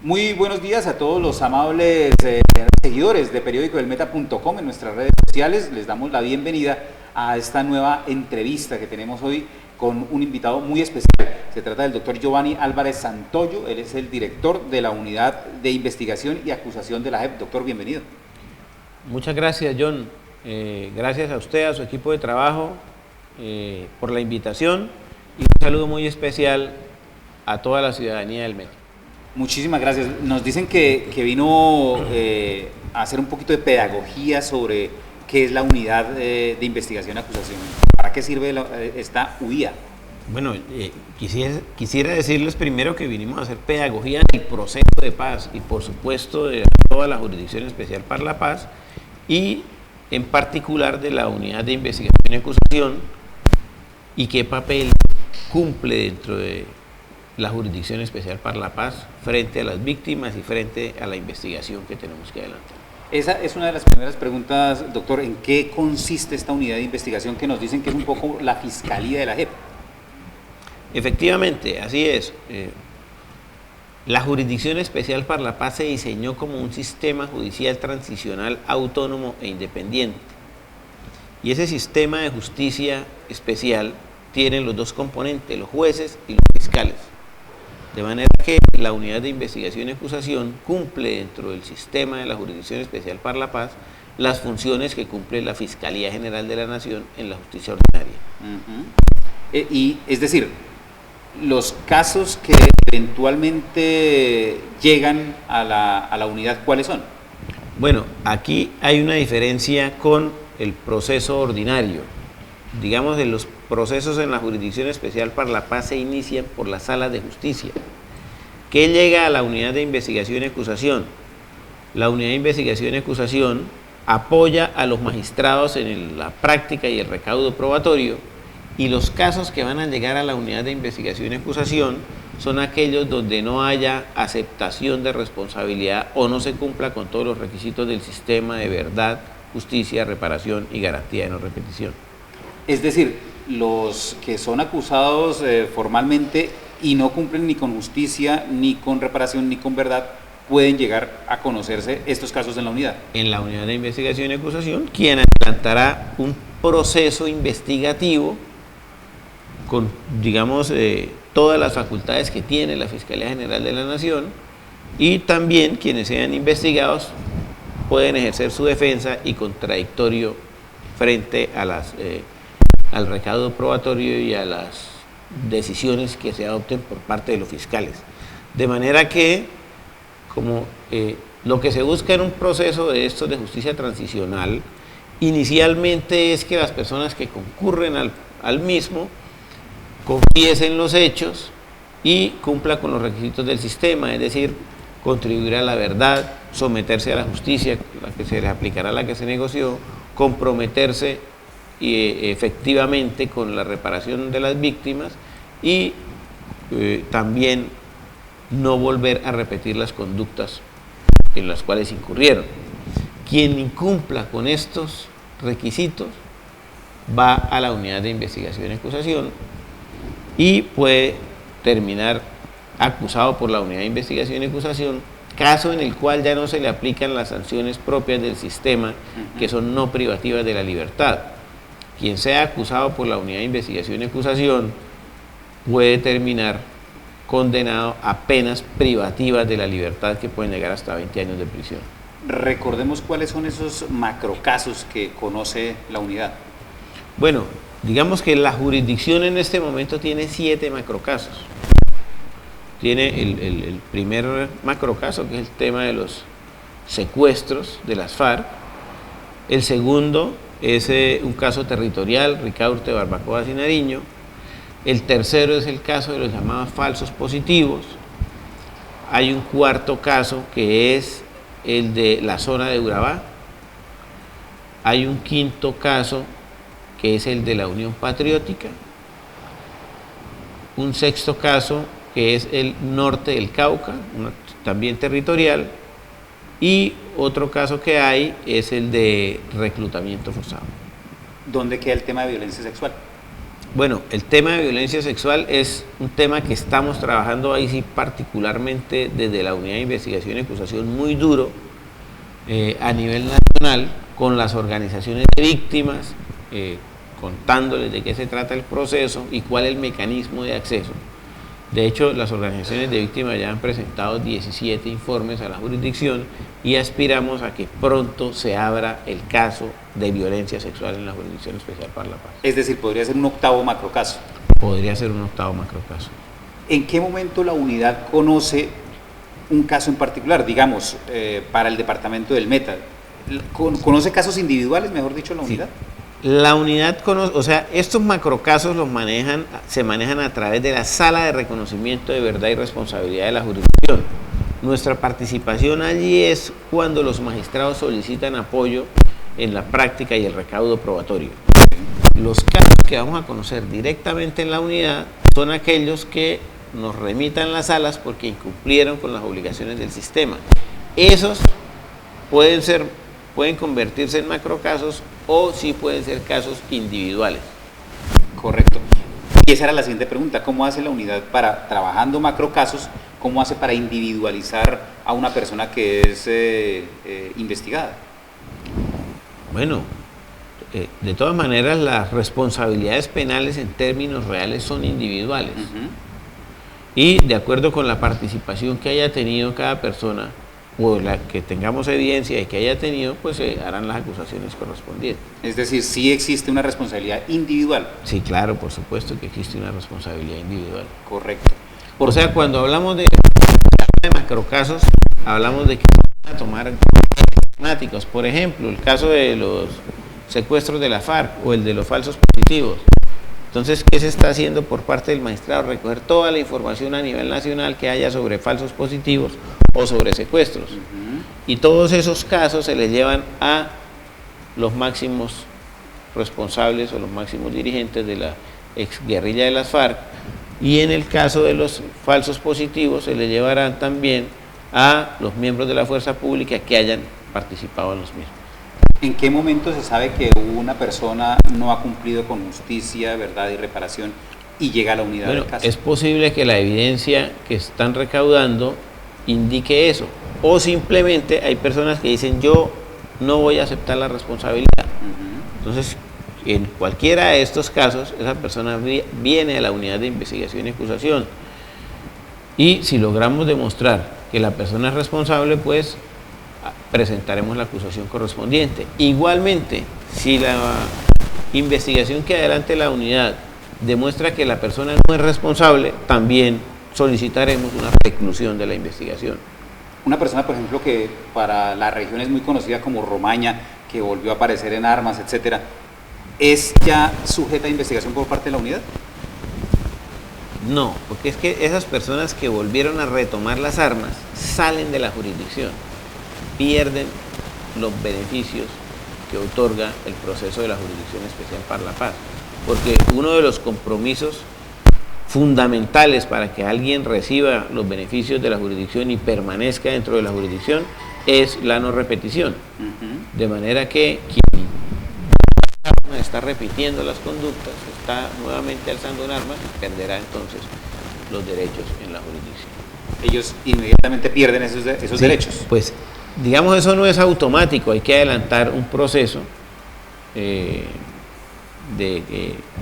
Muy buenos días a todos los amables seguidores de periódicodelmeta.com en nuestras redes sociales. Les damos la bienvenida a esta nueva entrevista que tenemos hoy con un invitado muy especial. Se trata del doctor Giovanni Álvarez Santoyo. Él es el director de la Unidad de Investigación y Acusación de la JEP. Doctor, bienvenido. Muchas gracias, John. Gracias a usted, a su equipo de trabajo, por la invitación y un saludo muy especial a toda la ciudadanía del Meta. Muchísimas gracias. Nos dicen que vino a hacer un poquito de pedagogía sobre qué es la Unidad de Investigación y Acusación. ¿Para qué sirve esta UIA? Bueno, quisiera decirles primero que vinimos a hacer pedagogía del proceso de paz y por supuesto de toda la Jurisdicción Especial para la Paz y en particular de la Unidad de Investigación y Acusación y qué papel cumple dentro de la Jurisdicción Especial para la Paz frente a las víctimas y frente a la investigación que tenemos que adelantar. Esa es una de las primeras preguntas, doctor. ¿En qué consiste esta unidad de investigación que nos dicen que es un poco la Fiscalía de la JEP? Efectivamente, así es. La Jurisdicción Especial para la Paz se diseñó como un sistema judicial transicional autónomo e independiente. Y ese sistema de justicia especial tiene los dos componentes, los jueces y los fiscales. De manera que la Unidad de Investigación y Acusación cumple dentro del sistema de la Jurisdicción Especial para la Paz las funciones que cumple la Fiscalía General de la Nación en la justicia ordinaria. Y es decir, los casos que eventualmente llegan a la unidad, ¿cuáles son? Bueno, aquí hay una diferencia con el proceso ordinario. Digamos, de los procesos en la Jurisdicción Especial para la Paz se inician por las salas de justicia. ¿Qué llega a la Unidad de Investigación y Acusación? La Unidad de Investigación y Acusación apoya a los magistrados en la práctica y el recaudo probatorio, y los casos que van a llegar a la Unidad de Investigación y Acusación son aquellos donde no haya aceptación de responsabilidad o no se cumpla con todos los requisitos del sistema de verdad, justicia, reparación y garantía de no repetición. Es decir, los que son acusados formalmente y no cumplen ni con justicia, ni con reparación, ni con verdad, pueden llegar a conocerse estos casos en la unidad. En la Unidad de Investigación y Acusación, quien adelantará un proceso investigativo con, digamos, todas las facultades que tiene la Fiscalía General de la Nación, y también quienes sean investigados pueden ejercer su defensa y contradictorio frente a al recaudo probatorio y a las decisiones que se adopten por parte de los fiscales. De manera que, como lo que se busca en un proceso de estos de justicia transicional, inicialmente es que las personas que concurren al mismo confiesen los hechos y cumpla con los requisitos del sistema, es decir, contribuir a la verdad, someterse a la justicia, la que se les aplicará, la que se negoció, comprometerse efectivamente con la reparación de las víctimas y también no volver a repetir las conductas en las cuales incurrieron. Quien incumpla con estos requisitos va a la Unidad de Investigación y Acusación y puede terminar acusado por la Unidad de Investigación y Acusación, caso en el cual ya no se le aplican las sanciones propias del sistema, que son no privativas de la libertad. Quien sea acusado por la Unidad de Investigación y Acusación puede terminar condenado a penas privativas de la libertad que pueden llegar hasta 20 años de prisión. Recordemos cuáles son esos macrocasos que conoce la unidad. Bueno, digamos que la jurisdicción en este momento tiene 7 macrocasos. Tiene el primer macrocaso, que es el tema de los secuestros de las FARC. El segundo es un caso territorial, Ricaurte, Barbacoas y Nariño. El tercero es el caso de los llamados falsos positivos. Hay un cuarto caso que es el de la zona de Urabá. Hay un quinto caso que es el de la Unión Patriótica. Un sexto caso que es el norte del Cauca, también territorial. Y otro caso que hay es el de reclutamiento forzado. ¿Dónde queda el tema de violencia sexual? Bueno, el tema de violencia sexual es un tema que estamos trabajando ahí sí particularmente desde la Unidad de Investigación y Acusación muy duro a nivel nacional con las organizaciones de víctimas, contándoles de qué se trata el proceso y cuál es el mecanismo de acceso. De hecho, las organizaciones de víctimas ya han presentado 17 informes a la jurisdicción y aspiramos a que pronto se abra el caso de violencia sexual en la Jurisdicción Especial para la Paz. Es decir, podría ser un octavo macrocaso. Podría ser un octavo macrocaso. ¿En qué momento la unidad conoce un caso en particular? Digamos, para el departamento del Meta. ¿Conoce casos individuales, mejor dicho, la unidad? Sí. La unidad conoce, o sea, estos macrocasos se manejan a través de la Sala de Reconocimiento de Verdad y Responsabilidad de la Jurisdicción. Nuestra participación allí es cuando los magistrados solicitan apoyo en la práctica y el recaudo probatorio. Los casos que vamos a conocer directamente en la unidad son aquellos que nos remitan las salas porque incumplieron con las obligaciones del sistema. Esos pueden convertirse en macrocasos o sí pueden ser casos individuales. Correcto. Y esa era la siguiente pregunta: ¿cómo hace la unidad para, trabajando macrocasos, cómo hace para individualizar a una persona que es investigada? Bueno, de todas maneras las responsabilidades penales en términos reales son individuales. Y de acuerdo con la participación que haya tenido cada persona, o la que tengamos evidencia de que haya tenido, pues se harán las acusaciones correspondientes. Es decir, sí existe una responsabilidad individual. Sí, claro, por supuesto que existe una responsabilidad individual. Correcto. O sea, cuando hablamos de macrocasos, hablamos de que se van a tomar temáticos. Por ejemplo, el caso de los secuestros de la FARC o el de los falsos positivos. Entonces, ¿qué se está haciendo por parte del magistrado? Recoger toda la información a nivel nacional que haya sobre falsos positivos o sobre secuestros. Y todos esos casos se les llevan a los máximos responsables o los máximos dirigentes de la exguerrilla de las FARC, y en el caso de los falsos positivos se les llevarán también a los miembros de la fuerza pública que hayan participado en los mismos. ¿En qué momento se sabe que una persona no ha cumplido con justicia, verdad y reparación y llega a la unidad del caso? Es posible que la evidencia que están recaudando indique eso, o simplemente hay personas que dicen yo no voy a aceptar la responsabilidad. Entonces, en cualquiera de estos casos, esa persona viene a la unidad de investigación y acusación, y si logramos demostrar que la persona es responsable, pues presentaremos la acusación correspondiente. Igualmente, si la investigación que adelante la unidad demuestra que la persona no es responsable, también solicitaremos una reclusión de la investigación. Una persona, por ejemplo, que para la región es muy conocida como Romaña, que volvió a aparecer en armas, etcétera, ¿es ya sujeta a investigación por parte de la unidad? No, porque es que esas personas que volvieron a retomar las armas salen de la jurisdicción, pierden los beneficios que otorga el proceso de la Jurisdicción Especial para la Paz, porque uno de los compromisos fundamentales para que alguien reciba los beneficios de la jurisdicción y permanezca dentro de la jurisdicción es la no repetición. De manera que quien está repitiendo las conductas, está nuevamente alzando un arma, perderá entonces los derechos en la jurisdicción. Ellos inmediatamente pierden esos derechos. Pues digamos, eso no es automático, hay que adelantar un proceso de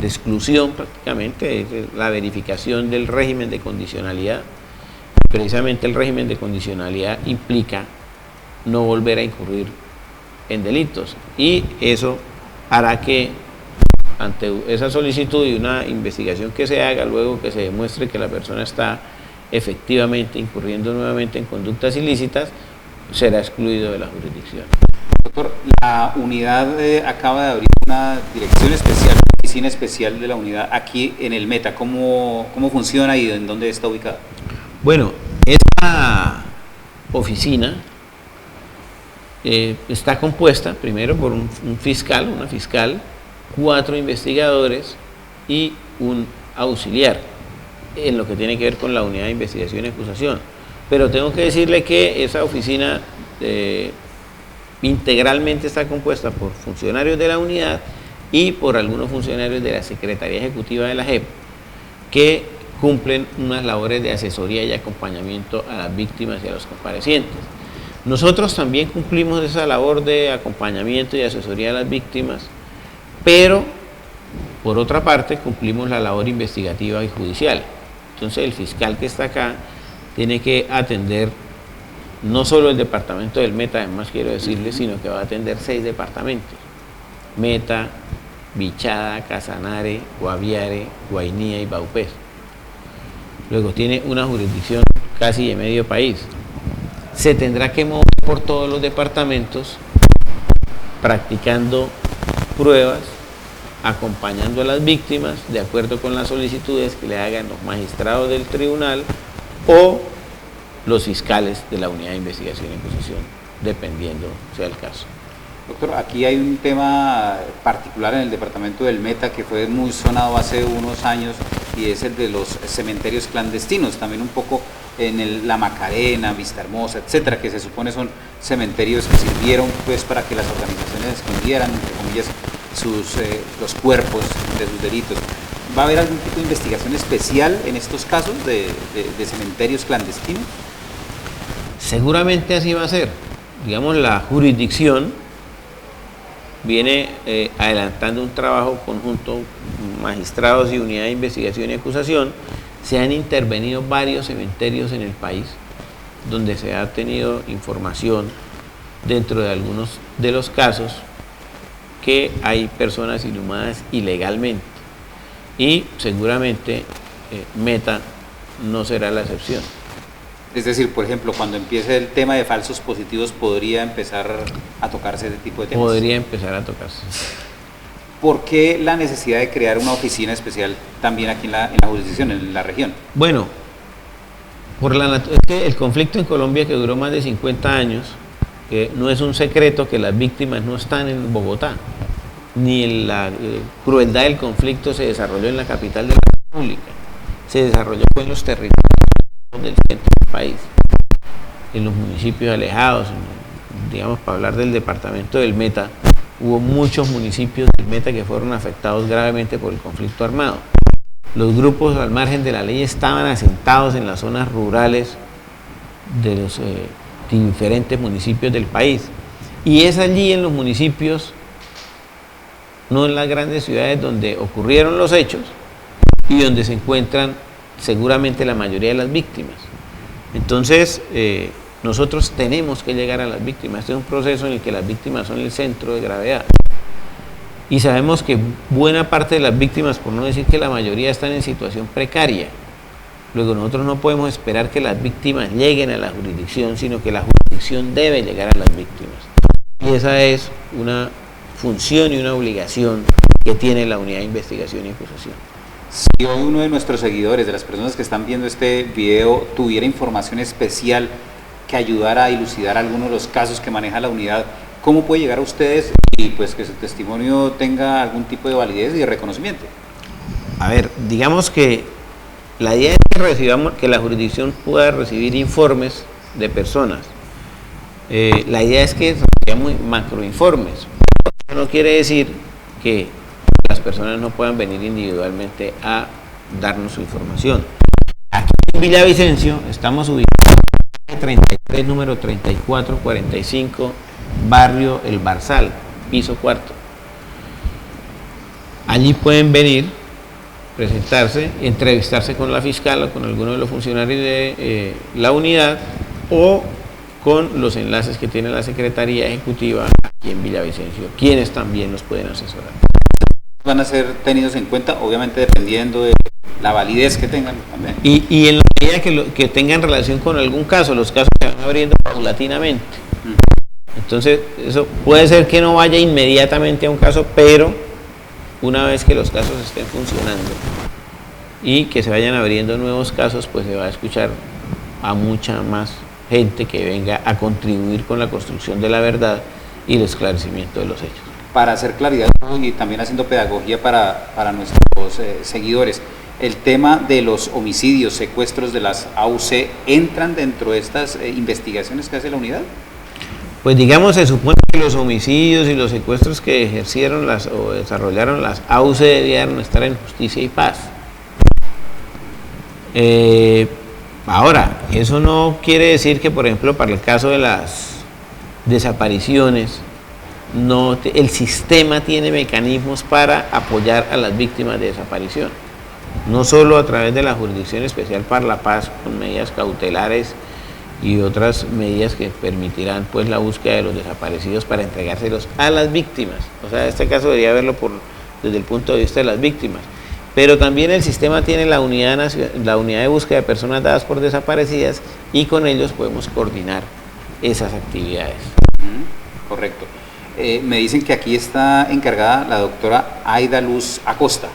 exclusión prácticamente, la verificación del régimen de condicionalidad. Precisamente el régimen de condicionalidad implica no volver a incurrir en delitos, y eso hará que ante esa solicitud y una investigación que se haga, luego que se demuestre que la persona está efectivamente incurriendo nuevamente en conductas ilícitas, será excluido de la jurisdicción. Doctor, la unidad acaba de abrir una dirección especial, una oficina especial de la unidad aquí en el Meta. ¿Cómo funciona y en dónde está ubicada? Bueno, esta oficina está compuesta primero por un fiscal, una fiscal, 4 investigadores y un auxiliar en lo que tiene que ver con la unidad de investigación y acusación. Pero tengo que decirle que esa oficina integralmente está compuesta por funcionarios de la unidad y por algunos funcionarios de la Secretaría Ejecutiva de la JEP que cumplen unas labores de asesoría y acompañamiento a las víctimas y a los comparecientes. Nosotros también cumplimos esa labor de acompañamiento y asesoría a las víctimas, pero por otra parte cumplimos la labor investigativa y judicial. Entonces el fiscal que está acá tiene que atender no solo el departamento del Meta, además quiero decirle, sino que va a atender 6 departamentos: Meta, Bichada, Casanare, Guaviare, Guainía y Vaupés. Luego tiene una jurisdicción casi de medio país. Se tendrá que mover por todos los departamentos practicando pruebas, acompañando a las víctimas de acuerdo con las solicitudes que le hagan los magistrados del tribunal o los fiscales de la unidad de investigación y acusación, dependiendo sea el caso. Doctor, aquí hay un tema particular en el departamento del Meta que fue muy sonado hace unos años, y es el de los cementerios clandestinos, también un poco en La Macarena, Vista Hermosa, etcétera, que se supone son cementerios que sirvieron pues para que las organizaciones escondieran, entre comillas, los cuerpos de sus delitos. ¿Va a haber algún tipo de investigación especial en estos casos de cementerios clandestinos? Seguramente así va a ser. Digamos, la jurisdicción viene adelantando un trabajo conjunto, magistrados y unidad de investigación y acusación. Se han intervenido varios cementerios en el país donde se ha tenido información dentro de algunos de los casos que hay personas inhumadas ilegalmente, y seguramente Meta no será la excepción. Es decir, por ejemplo, cuando empiece el tema de falsos positivos, ¿podría empezar a tocarse ese tipo de temas? Podría empezar a tocarse. ¿Por qué la necesidad de crear una oficina especial también aquí en la jurisdicción, en la región? Bueno, es que el conflicto en Colombia, que duró más de 50 años, no es un secreto que las víctimas no están en Bogotá, ni la crueldad del conflicto se desarrolló en la capital de la República, se desarrolló en los territorios del centro del país, en los municipios alejados. Digamos, para hablar del departamento del Meta, hubo muchos municipios del Meta que fueron afectados gravemente por el conflicto armado. Los grupos al margen de la ley estaban asentados en las zonas rurales de los diferentes municipios del país, y es allí en los municipios, no en las grandes ciudades, donde ocurrieron los hechos y donde se encuentran seguramente la mayoría de las víctimas. Entonces nosotros tenemos que llegar a las víctimas. Este es un proceso en el que las víctimas son el centro de gravedad, y sabemos que buena parte de las víctimas, por no decir que la mayoría, están en situación precaria. Luego nosotros no podemos esperar que las víctimas lleguen a la jurisdicción, sino que la jurisdicción debe llegar a las víctimas, y esa es una función y una obligación que tiene la unidad de investigación y acusación. Si hoy uno de nuestros seguidores, de las personas que están viendo este video, tuviera información especial que ayudara a dilucidar algunos de los casos que maneja la unidad, ¿cómo puede llegar a ustedes y pues que su testimonio tenga algún tipo de validez y de reconocimiento? A ver, digamos que la idea es que la jurisdicción pueda recibir informes de personas. La idea es que recibamos macroinformes. Eso no quiere decir que las personas no puedan venir individualmente a darnos su información. Aquí en Villavicencio estamos ubicados en 33, número 3445, barrio El Barzal, piso 4. Allí pueden venir, presentarse, entrevistarse con la fiscal o con alguno de los funcionarios de la unidad, o con los enlaces que tiene la Secretaría Ejecutiva aquí en Villavicencio, quienes también nos pueden asesorar. Van a ser tenidos en cuenta, obviamente dependiendo de la validez que tengan también. Y en la medida que tengan relación con algún caso, los casos se van abriendo paulatinamente. Entonces, eso puede ser que no vaya inmediatamente a un caso, pero una vez que los casos estén funcionando y que se vayan abriendo nuevos casos, pues se va a escuchar a mucha más gente que venga a contribuir con la construcción de la verdad y el esclarecimiento de los hechos. Para hacer claridad y también haciendo pedagogía para nuestros seguidores, el tema de los homicidios, secuestros de las AUC, ¿entran dentro de estas investigaciones que hace la unidad? Pues digamos, se supone que los homicidios y los secuestros que ejercieron o desarrollaron las AUC debían estar en justicia y paz. Ahora, eso no quiere decir que, por ejemplo, para el caso de las desapariciones, el sistema tiene mecanismos para apoyar a las víctimas de desaparición. No solo a través de la Jurisdicción Especial para la Paz, con medidas cautelares y otras medidas que permitirán pues la búsqueda de los desaparecidos para entregárselos a las víctimas. O sea, este caso debería verlo desde el punto de vista de las víctimas. Pero también el sistema tiene la unidad de búsqueda de personas dadas por desaparecidas y con ellos podemos coordinar esas actividades. Correcto. Me dicen que aquí está encargada la doctora Aida Luz Acosta.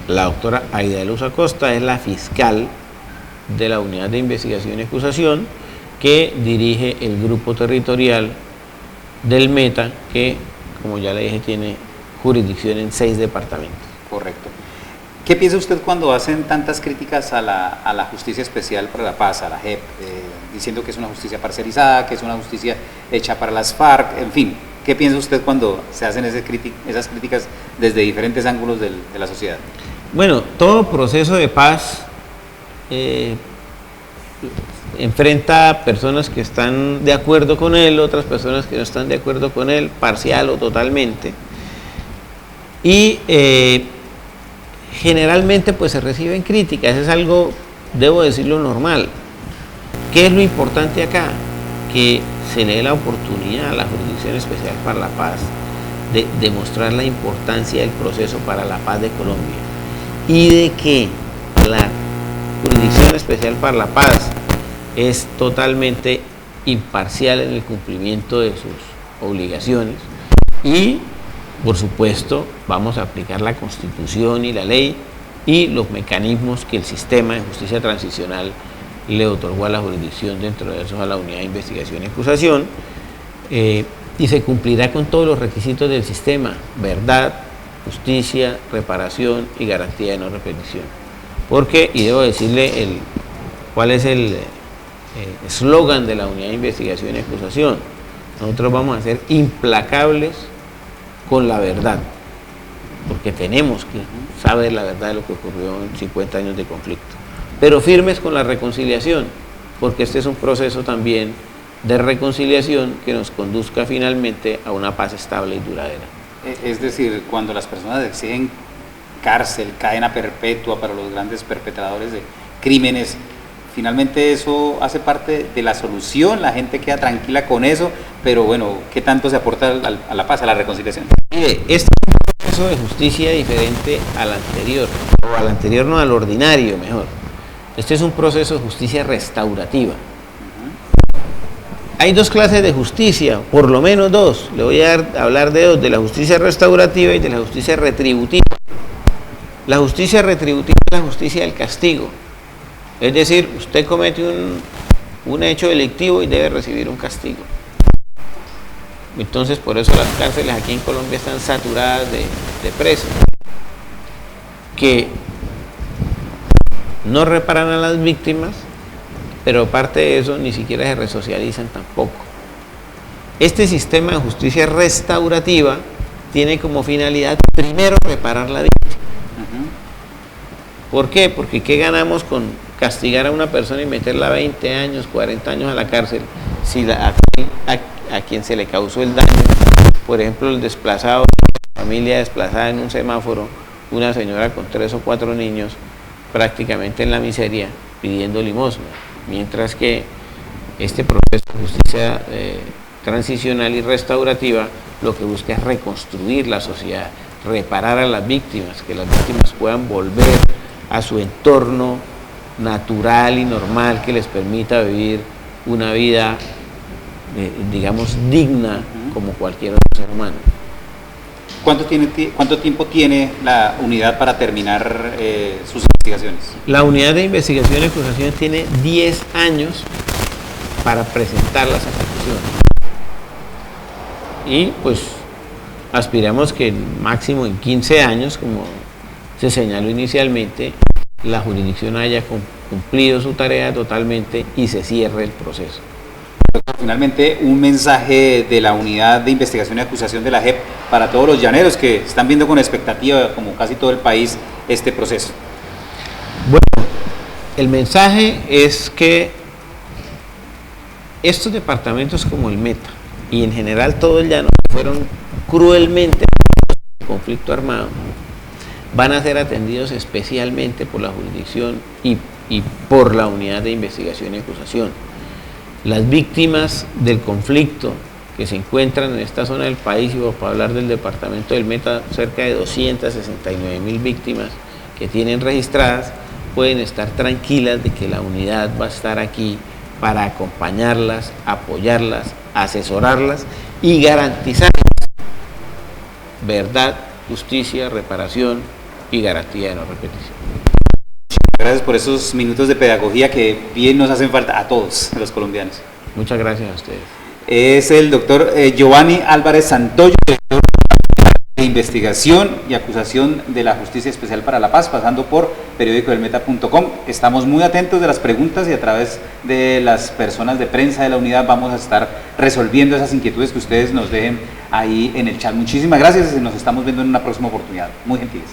La doctora Aida Luz Acosta es la fiscal de la Unidad de Investigación y Acusación que dirige el grupo territorial del Meta, que, como ya le dije, tiene jurisdicción en 6 departamentos. Correcto. ¿Qué piensa usted cuando hacen tantas críticas a la Justicia Especial para la Paz, a la JEP, diciendo que es una justicia parcializada, que es una justicia hecha para las FARC, en fin? ¿Qué piensa usted cuando se hacen esas críticas desde diferentes ángulos de la sociedad? Bueno, todo proceso de paz enfrenta a personas que están de acuerdo con él, otras personas que no están de acuerdo con él, parcial o totalmente. Y generalmente pues se reciben críticas, es algo, debo decirlo, normal. ¿Qué es lo importante acá? Que se le dé la oportunidad a la Jurisdicción Especial para la Paz de demostrar la importancia del proceso para la paz de Colombia y de que la Jurisdicción Especial para la Paz es totalmente imparcial en el cumplimiento de sus obligaciones y, por supuesto, vamos a aplicar la Constitución y la ley y los mecanismos que el sistema de justicia transicional le otorgó a la jurisdicción, dentro de eso a la Unidad de Investigación y Acusación, y se cumplirá con todos los requisitos del sistema: verdad, justicia, reparación y garantía de no repetición. Porque, y debo decirle cuál es el eslogan de la Unidad de Investigación y Acusación: nosotros vamos a ser implacables con la verdad, porque tenemos que saber la verdad de lo que ocurrió en 50 años de conflicto, pero firmes con la reconciliación, porque este es un proceso también de reconciliación que nos conduzca finalmente a una paz estable y duradera. Es decir, cuando las personas exigen cárcel, cadena perpetua para los grandes perpetradores de crímenes, finalmente eso hace parte de la solución, la gente queda tranquila con eso, pero bueno, ¿qué tanto se aporta a la paz, a la reconciliación? Este es un proceso de justicia diferente al anterior, o al anterior no, al ordinario mejor. Este es un proceso de justicia restaurativa. Hay 2 clases de justicia, por lo menos 2. Le voy a hablar de 2, de la justicia restaurativa y de la justicia retributiva. La justicia retributiva es la justicia del castigo. Es decir, usted comete un hecho delictivo y debe recibir un castigo. Entonces, por eso las cárceles aquí en Colombia están saturadas de presos que no reparan a las víctimas, pero aparte de eso ni siquiera se resocializan tampoco. Este sistema de justicia restaurativa tiene como finalidad primero reparar la víctima. ¿Por qué? Porque ¿qué ganamos con castigar a una persona y meterla 20 años, 40 años a la cárcel si a quien se le causó el daño, por ejemplo el desplazado, la familia desplazada en un semáforo, una señora con 3 o 4 niños prácticamente en la miseria pidiendo limosna? Mientras que este proceso de justicia transicional y restaurativa lo que busca es reconstruir la sociedad, reparar a las víctimas, que las víctimas puedan volver a su entorno natural y normal que les permita vivir una vida, digamos, digna como cualquier otro ser humano. ¿Cuánto tiempo tiene la unidad para terminar sus investigaciones? La Unidad de Investigación y Acusación tiene 10 años para presentar las acusaciones. Y pues aspiramos que máximo en 15 años, como se señaló inicialmente, la jurisdicción haya cumplido su tarea totalmente y se cierre el proceso. Finalmente, un mensaje de la Unidad de Investigación y Acusación de la JEP para todos los llaneros que están viendo con expectativa, como casi todo el país, este proceso. Bueno, el mensaje es que estos departamentos como el Meta y en general todo el llano fueron cruelmente en conflicto armado, van a ser atendidos especialmente por la jurisdicción y por la Unidad de Investigación y Acusación. Las víctimas del conflicto que se encuentran en esta zona del país, y para hablar del departamento del Meta, cerca de 269.000 víctimas que tienen registradas, pueden estar tranquilas de que la unidad va a estar aquí para acompañarlas, apoyarlas, asesorarlas y garantizar verdad, justicia, reparación y garantía de no repetición. Gracias por esos minutos de pedagogía que bien nos hacen falta a todos los colombianos. Muchas gracias a ustedes. Es el doctor Giovanni Álvarez Santoyo, director de Investigación y Acusación de la Justicia Especial para la Paz, pasando por periodicodelmeta.com. Estamos muy atentos de las preguntas y a través de las personas de prensa de la unidad vamos a estar resolviendo esas inquietudes que ustedes nos dejen ahí en el chat. Muchísimas gracias y nos estamos viendo en una próxima oportunidad. Muy gentiles.